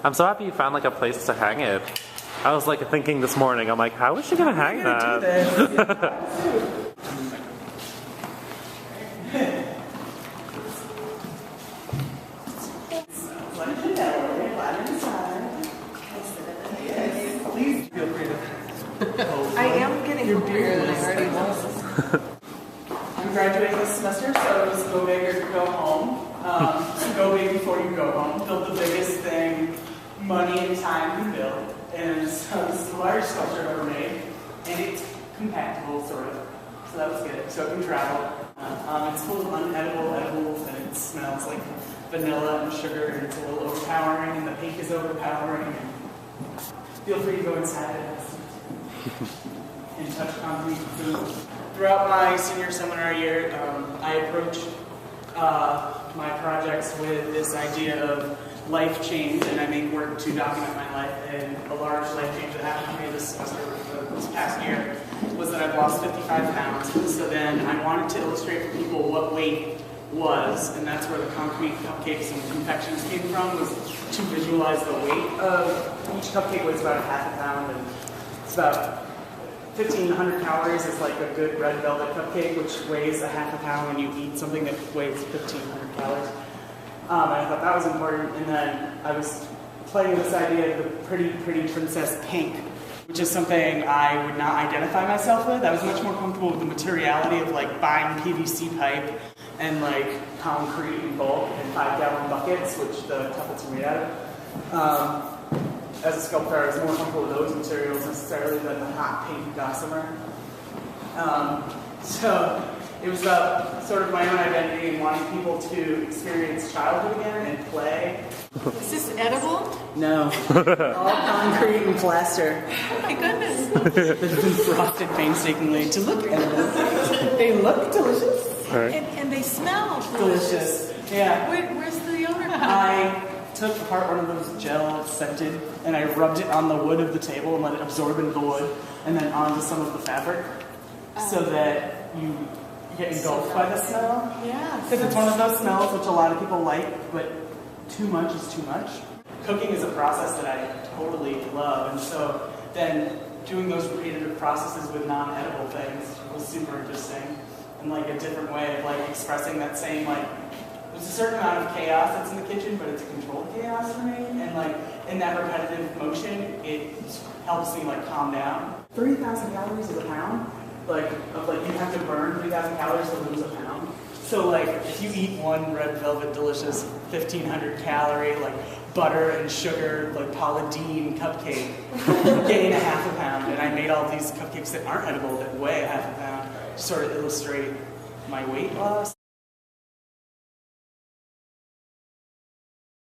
I'm so happy you found like a place to hang it. I was like thinking this morning, I'm like, how is she gonna hang that? Please feel free to. I am getting hungrier than I already was. I'm graduating this semester, so it was go big or go home. Go big before you go home. Build the biggest thing money and time can build. And so this is the largest sculpture I've ever made, and it's compactable, sort of. So that was good. So it can travel. It's full of unedible edibles, and it smells like vanilla and sugar, and it's a little overpowering, and the pink is overpowering. And feel free to go inside it and touch concrete food. Throughout my senior seminar year, I approached my projects with this idea of life change, and I make work to document my life. And a large life change that happened to me this semester, this past year, was that I've lost 55 pounds. So then I wanted to illustrate for people what weight was, and that's where the concrete cupcakes and confections came from, was to visualize the weight of each cupcake. Weighs about half a pound, and it's about 1,500 calories is like a good red velvet cupcake, which weighs a half a pound when you eat something that weighs 1,500 calories. And I thought that was important, and then I was playing with this idea of the pretty princess pink, which is something I would not identify myself with. I was much more comfortable with the materiality of like buying PVC pipe and like concrete in bulk and 5-gallon buckets, which the tuffets are made out of. As a sculptor, I was more comfortable with those materials necessarily than the hot pink gossamer. So it was about sort of my own identity and wanting people to experience childhood again and play. Is this edible? No, all concrete and plaster. Oh my goodness. That have been frosted painstakingly to look edible. They look delicious. Right. And they smell Delicious. Yeah. Where's the owner? I took apart one of those gel scented and I rubbed it on the wood of the table and let it absorb into the wood and then onto some of the fabric so that you get engulfed by the smell. Yeah. Because it's one of those smells which a lot of people like, but too much is too much. Cooking is a process that I totally love, and so then doing those creative processes with non-edible things was super interesting, and like a different way of like expressing that same like, there's a certain amount of chaos that's in the kitchen, but it's a controlled chaos for me, and like in that repetitive motion, it helps me like calm down. 3,000 calories is a pound. Like you have to burn 3,000 calories to lose a pound. So like if you eat one red velvet delicious 1,500 calorie like butter and sugar like Paula Deen cupcake, you gain a half a pound. And I made all these cupcakes that aren't edible that weigh a half a pound to sort of illustrate my weight loss.